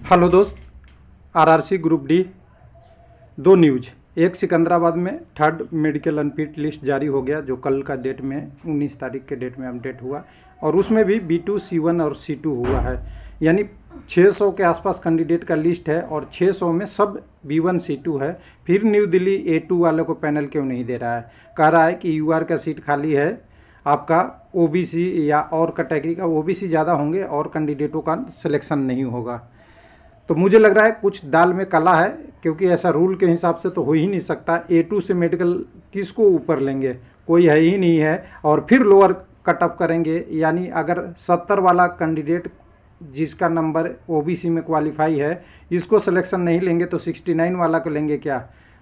Hello दोस्त। RRC group D दो news. एक, सिकंदराबाद में थर्ड मेडिकल अनफिट लिस्ट जारी हो गया, जो कल का डेट में 19 तारीख के डेट में अपडेट हुआ, और उसमें भी B2 C1 और C2 हुआ है। यानी 600 के आसपास कैंडिडेट का लिस्ट है और 600 में सब B1 C2 है। फिर न्यू दिल्ली A2 वाले को पैनल क्यों नहीं दे रहा है? कह रहा है कि UR का सीट खाली है, आपका OBC या और कैटेगरी का OBC ज़्यादा होंगे और कैंडिडेटों का सिलेक्शन नहीं होगा। तो मुझे लग रहा है कुछ दाल में काला है, क्योंकि ऐसा रूल के हिसाब से तो हो ही नहीं सकता। A2 से मेडिकल किसको ऊपर लेंगे? कोई है ही नहीं है, और फिर लोअर कटअप करेंगे। यानी अगर 70 वाला कैंडिडेट जिसका नंबर OBC में क्वालिफाई है, इसको सिलेक्शन नहीं लेंगे तो 69 वाला को लेंगे क्या?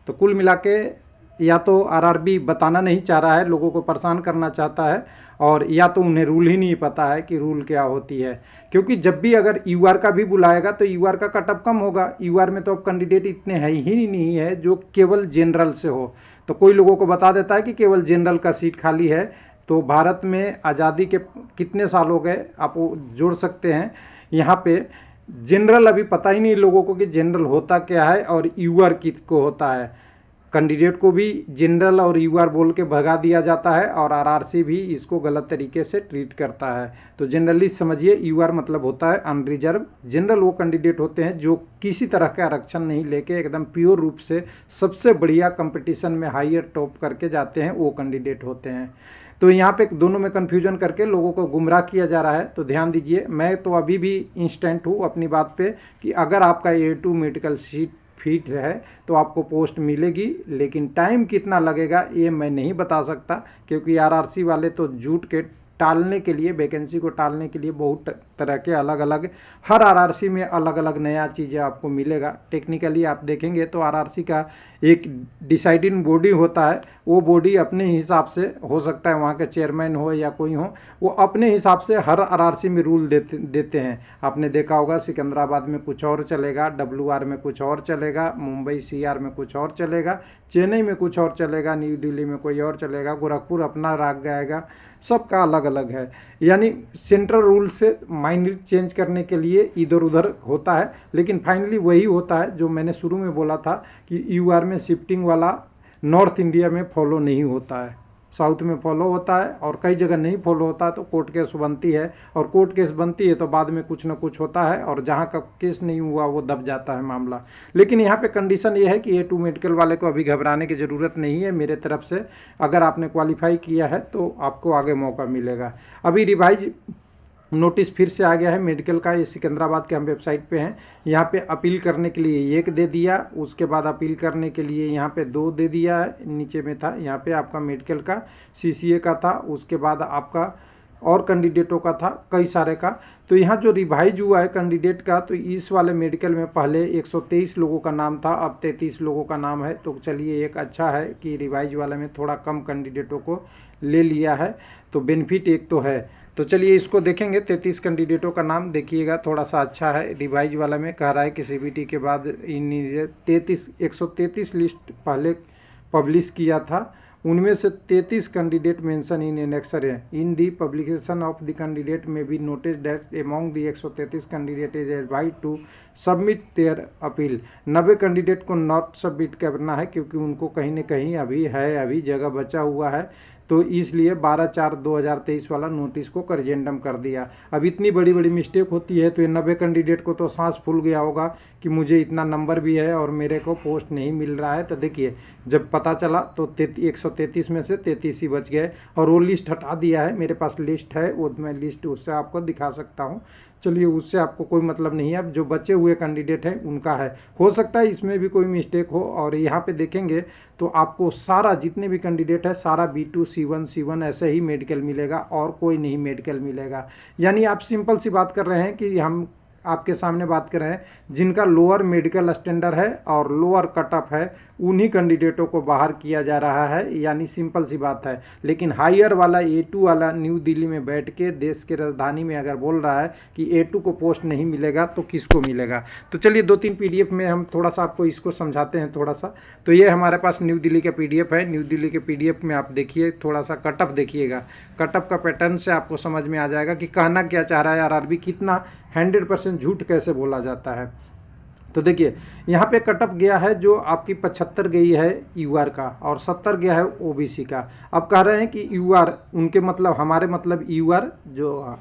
तो कुल मिला के या तो RRB बताना नहीं चाह रहा है, लोगों को परेशान करना चाहता है, और या तो उन्हें रूल ही नहीं पता है कि रूल क्या होती है। क्योंकि जब भी अगर UR का भी बुलाएगा तो UR का कटअप कम होगा। UR में तो अब कैंडिडेट इतने है ही नहीं है जो केवल जनरल से हो। तो कोई लोगों को बता देता है कि केवल जनरल का सीट खाली है। तो भारत में आज़ादी के कितने साल हो गए, आप वो जोड़ सकते हैं। यहाँ पे जनरल अभी पता ही नहीं लोगों को कि जनरल होता क्या है और UR किसको होता है। कैंडिडेट को भी जनरल और UR बोल के भगा दिया जाता है, और RRC भी इसको गलत तरीके से ट्रीट करता है। तो जनरली समझिए, UR मतलब होता है अनरिजर्व। जनरल वो कैंडिडेट होते हैं जो किसी तरह का आरक्षण नहीं लेके एकदम प्योर रूप से सबसे बढ़िया कंपटीशन में हाईयर टॉप करके जाते हैं, वो कैंडिडेट होते हैं। तो यहाँ पे दोनों में कन्फ्यूजन करके लोगों को गुमराह किया जा रहा है। तो ध्यान दीजिए, मैं तो अभी भी इंस्टेंट हूँ अपनी बात पे कि अगर आपका A2 मेडिकल सीट फिट है तो आपको पोस्ट मिलेगी, लेकिन टाइम कितना लगेगा ये मैं नहीं बता सकता, क्योंकि RRC वाले तो झूठ के टालने के लिए, वैकेंसी को टालने के लिए बहुत तरह के अलग अलग, हर RRC में अलग अलग नया चीज़ें आपको मिलेगा। टेक्निकली आप देखेंगे तो RRC का एक डिसाइडिंग बॉडी होता है, वो बॉडी अपने हिसाब से, हो सकता है वहाँ के चेयरमैन हो या कोई हो, वो अपने हिसाब से हर RRC में रूल देते हैं। आपने देखा होगा सिकंदराबाद में कुछ और चलेगा, WR में कुछ और चलेगा, मुंबई CR में कुछ और चलेगा, चेन्नई में कुछ और चलेगा, न्यू दिल्ली में कोई और चलेगा, गोरखपुर अपना राग गाएगा। सबका अलग अलग है। यानी सेंट्रल रूल से माइनर चेंज करने के लिए इधर उधर होता है, लेकिन फाइनली वही होता है जो मैंने शुरू में बोला था कि UR में शिफ्टिंग वाला नॉर्थ इंडिया में फॉलो नहीं होता है, साउथ में फॉलो होता है, और कई जगह नहीं फॉलो होता है। तो कोर्ट केस बनती है, और कोर्ट केस बनती है तो बाद में कुछ ना कुछ होता है, और जहाँ का केस नहीं हुआ वो दब जाता है मामला। लेकिन यहाँ पे कंडीशन ये है कि A2 मेडिकल वाले को अभी घबराने की ज़रूरत नहीं है मेरे तरफ से। अगर आपने क्वालिफाई किया है तो आपको आगे मौका मिलेगा। अभी रिवाइज नोटिस फिर से आ गया है मेडिकल का, ये सिकंदराबाद के हम वेबसाइट पे हैं। यहाँ पे अपील करने के लिए 1 दे दिया, उसके बाद अपील करने के लिए यहाँ पे 2 दे दिया है। नीचे में था यहाँ पे आपका मेडिकल का CCA का था, उसके बाद आपका और कैंडिडेटों का था, कई सारे का। तो यहाँ जो रिवाइज हुआ है कैंडिडेट का, तो इस वाले मेडिकल में पहले 123 लोगों का नाम था, अब 33 लोगों का नाम है। तो चलिए, एक अच्छा है कि रिवाइज वाले में थोड़ा कम कैंडिडेटों को ले लिया है, तो बेनिफिट एक तो है। तो चलिए इसको देखेंगे। 33 कैंडिडेटों का नाम देखिएगा, थोड़ा सा अच्छा है। रिवाइज वाला में कह रहा है कि CBT के बाद इन 133 लिस्ट पहले पब्लिश किया था, उनमें से 33 कैंडिडेट मेंशन इन एनेक्सर है। In the publication of the candidate में be notice that among the 133 candidate is advised to submit their appeal. 90 candidate को नॉट सबमिट करना है, क्योंकि उनको कहीं ना कहीं अभी जगह बचा हुआ है। तो इसलिए 12/4/2023 वाला नोटिस को करजेंडम कर दिया। अब इतनी बड़ी बड़ी मिस्टेक होती है तो ये 90 कैंडिडेट को तो सांस फूल गया होगा कि मुझे इतना नंबर भी है और मेरे को पोस्ट नहीं मिल रहा है। तो देखिए, जब पता चला तो 133 में से 33 ही बच गए, और वो लिस्ट हटा दिया है। मेरे पास लिस्ट है, वो मैं लिस्ट उससे आपको दिखा सकता हूँ। चलिए, उससे आपको कोई मतलब नहीं है, अब जो बचे हुए कैंडिडेट हैं उनका है। हो सकता है इसमें भी कोई मिस्टेक हो, और यहाँ पे देखेंगे तो आपको सारा जितने भी कैंडिडेट है सारा B2 C1 ऐसे ही मेडिकल मिलेगा, और कोई नहीं मेडिकल मिलेगा। यानी आप सिंपल सी बात कर रहे हैं कि हम आपके सामने बात कर रहे हैं जिनका लोअर मेडिकल स्टैंडर्ड है और लोअर कटअप है, उन्हीं कैंडिडेटों को बाहर किया जा रहा है। यानी सिंपल सी बात है। लेकिन हायर वाला A2 वाला न्यू दिल्ली में बैठ के देश के राजधानी में अगर बोल रहा है कि A2 को पोस्ट नहीं मिलेगा तो किसको मिलेगा? तो चलिए 2-3 PDF में हम थोड़ा सा आपको इसको समझाते हैं थोड़ा सा। तो ये हमारे पास न्यू दिल्ली का PDF है। न्यू दिल्ली के PDF में आप देखिए, थोड़ा सा कटअप देखिएगा। कटअप का पैटर्न से आपको समझ में आ जाएगा कि कहना क्या चाह रहा है RRB, कितना 100% झूठ कैसे बोला जाता है। तो देखिए यहाँ पे कटअप गया है जो आपकी 75 गई है यूआर का और 70 गया है ओबीसी का। अब कह रहे हैं कि यूआर उनके मतलब हमारे मतलब यूआर जो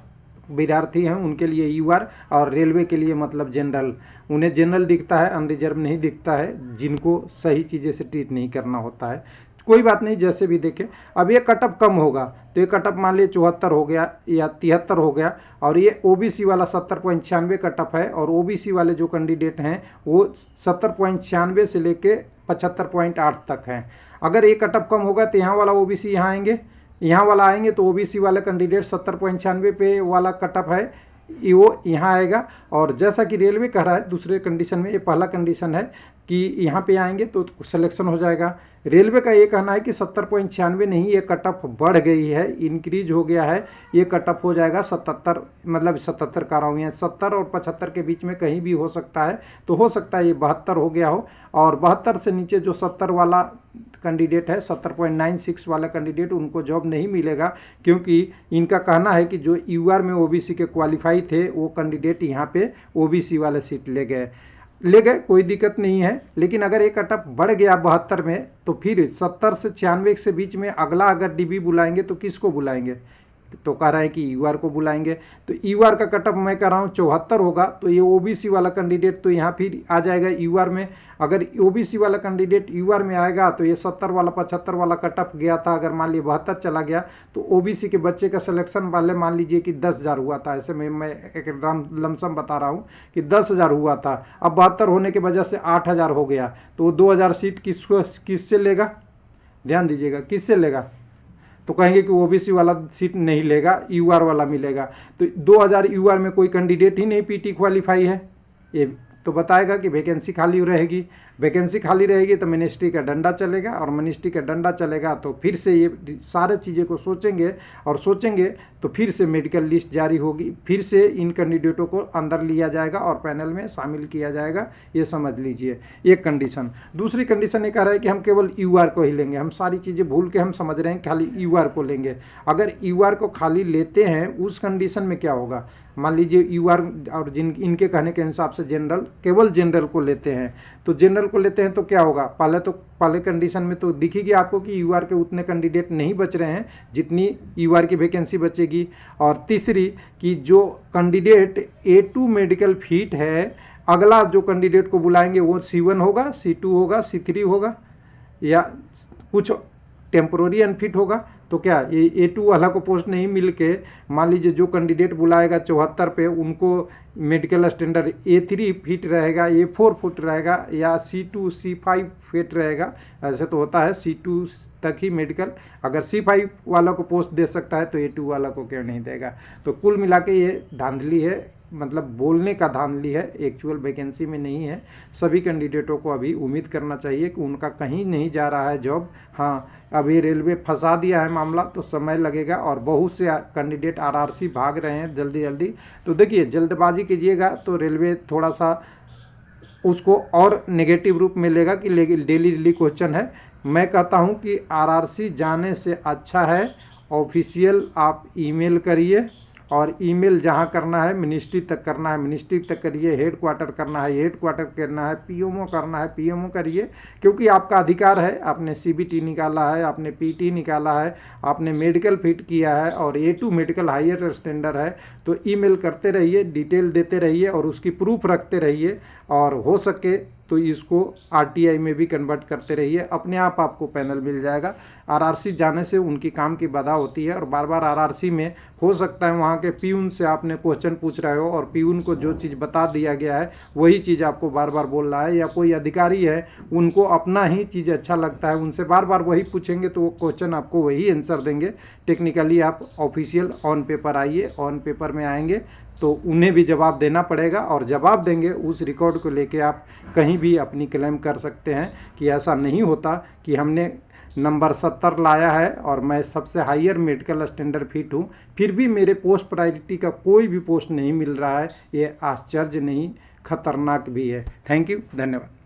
विद्यार्थी हैं उनके लिए यूआर और रेलवे के लिए मतलब जनरल, उन्हें जनरल दिखता है, अनरिजर्व नहीं दिखता है, जिनको सही चीज़ें से ट्रीट नहीं करना होता है। कोई बात नहीं, जैसे भी देखें। अब ये कटअप कम होगा तो ये कटअप मान लीजिए 74 हो गया या 73 हो गया, और ये ओबीसी वाला 70.96 कटअप है, और ओबीसी वाले जो कैंडिडेट हैं वो 70.96 से लेके 75.8 तक हैं। अगर ये कटअप कम होगा तो यहाँ वाला ओबीसी यहाँ आएंगे, यहाँ वाला आएंगे, तो ओबीसी वाला कैंडिडेट 70.96 पे वाला कटअप है वो यहाँ आएगा। और जैसा कि रेलवे कह रहा है दूसरे कंडीशन में, ये पहला कंडीशन है कि यहाँ पे आएंगे तो सिलेक्शन हो जाएगा। रेलवे का ये कहना है कि 70.96 नहीं, ये कटअप बढ़ गई है, इंक्रीज हो गया है, ये कटअप हो जाएगा 77, मतलब 77 कह रहा हूँ, 70 और 75 के बीच में कहीं भी हो सकता है। तो हो सकता है ये 72 हो गया हो, और 72 से नीचे जो 70 वाला कैंडिडेट है, 70.96 वाला कैंडिडेट, उनको जॉब नहीं मिलेगा, क्योंकि इनका कहना है कि जो यूआर में ओबीसी के क्वालिफाई थे वो कैंडिडेट यहाँ पे ओबीसी वाले सीट ले गए, कोई दिक्कत नहीं है। लेकिन अगर एक कटअप बढ़ गया 72 में, तो फिर 70 से 96 से बीच में अगला अगर डीबी बुलाएंगे तो किसको बुलाएंगे? तो कह रहा है कि यूआर को बुलाएंगे। तो यूआर का कटअप मैं कह रहा हूँ 74 होगा, तो ये ओबीसी वाला कैंडिडेट तो यहाँ फिर आ जाएगा यूआर में। अगर ओबीसी वाला कैंडिडेट यूआर में आएगा तो ये 70 वाला 75 वाला कटअप गया था, अगर मान लीजिए 72 चला गया, तो ओबीसी के बच्चे का सिलेक्शन वाले मान लीजिए कि 10,000 हुआ था, ऐसे मैं एक लमसम बता रहा हूँ कि 10,000 हुआ था, अब 72 होने की वजह से 8,000 हो गया, तो 2,000 सीट किससे लेगा? ध्यान दीजिएगा, किससे लेगा? तो कहेंगे कि ओबीसी वाला सीट नहीं लेगा, यूआर वाला मिलेगा। तो 2000 यूआर में कोई कैंडिडेट ही नहीं पीटी क्वालिफाई है, ये तो बताएगा कि वैकेंसी खाली रहेगी। वैकेंसी खाली रहेगी तो मिनिस्ट्री का डंडा चलेगा, और मिनिस्ट्री का डंडा चलेगा तो फिर से ये सारे चीज़ें को सोचेंगे तो फिर से मेडिकल लिस्ट जारी होगी, फिर से इन कैंडिडेटों को अंदर लिया जाएगा और पैनल में शामिल किया जाएगा। ये समझ लीजिए एक कंडीशन। दूसरी कंडीशन ये कह रहा है कि हम केवल यूआर को ही लेंगे, हम सारी चीज़ें भूल के हम समझ रहे हैं खाली यूआर को लेंगे। अगर यूआर को खाली लेते हैं उस कंडीशन में क्या होगा? मान लीजिए यूआर और इनके कहने के हिसाब से जनरल, केवल जनरल को लेते हैं, तो जनरल को लेते हैं तो क्या होगा? पहले कंडीशन में तो दिखेगी आपको कि यूआर के उतने कैंडिडेट नहीं बच रहे हैं जितनी यूआर की वैकेंसी बचेगी। और तीसरी कि जो कैंडिडेट A2 मेडिकल फिट है, अगला जो कैंडिडेट को बुलाएंगे वो C1 होगा, C2 होगा, C3 होगा, या कुछ टेम्पोररी अनफिट होगा। तो क्या ये A2 वाला को पोस्ट नहीं मिल के, मान लीजिए जो कैंडिडेट बुलाएगा 74 पे, उनको मेडिकल स्टैंडर्ड A3 फिट रहेगा, A4 फिट रहेगा, या C2 C5 फिट रहेगा। ऐसे तो होता है C2 तक ही मेडिकल, अगर C5 वाला को पोस्ट दे सकता है तो A2 वाला को क्यों नहीं देगा? तो कुल मिला के ये धांधली है, मतलब बोलने का धांधली है, एक्चुअल वैकेंसी में नहीं है। सभी कैंडिडेटों को अभी उम्मीद करना चाहिए कि उनका कहीं नहीं जा रहा है जॉब। हाँ, अभी रेलवे फंसा दिया है मामला, तो समय लगेगा, और बहुत से कैंडिडेट आरआरसी भाग रहे हैं जल्दी जल्दी। तो देखिए, जल्दबाजी कीजिएगा तो रेलवे थोड़ा सा उसको और नेगेटिव रूप में लेगा कि डेली क्वेश्चन है। मैं कहता हूं कि आरआरसी जाने से अच्छा है ऑफिशियल आप ईमेल करिए, और ईमेल जहां करना है मिनिस्ट्री तक करना है मिनिस्ट्री तक करिए, हेड क्वार्टर करना है हेड क्वार्टर करना है, पीएमओ करना है पीएमओ करिए, क्योंकि आपका अधिकार है। आपने सीबीटी निकाला है, आपने पीटी निकाला है, आपने मेडिकल फिट किया है, और A2 मेडिकल हायर स्टैंडर्ड है। तो ईमेल करते रहिए, डिटेल देते रहिए, और उसकी प्रूफ रखते रहिए, और हो सके तो इसको आरटीआई में भी कन्वर्ट करते रहिए, अपने आप आपको पैनल मिल जाएगा। आरआरसी जाने से उनकी काम की बाधा होती है, और बार बार आरआरसी में हो सकता है वहाँ के पीयून से आपने क्वेश्चन पूछ रहे हो, और पीयून को जो चीज़ बता दिया गया है वही चीज़ आपको बार बार बोल रहा है, या कोई अधिकारी है उनको अपना ही चीज़ अच्छा लगता है, उनसे बार बार वही पूछेंगे तो वो क्वेश्चन आपको वही आंसर देंगे। टेक्निकली आप ऑफिशियल ऑन पेपर आइए, ऑन पेपर में आएंगे तो उन्हें भी जवाब देना पड़ेगा, और जवाब देंगे उस रिकॉर्ड को लेके आप कहीं भी अपनी क्लेम कर सकते हैं कि ऐसा नहीं होता कि हमने नंबर 70 लाया है और मैं सबसे हायर मेडिकल स्टैंडर्ड फिट हूँ, फिर भी मेरे पोस्ट प्रायोरिटी का कोई भी पोस्ट नहीं मिल रहा है। ये आश्चर्य नहीं, खतरनाक भी है। थैंक यू, धन्यवाद।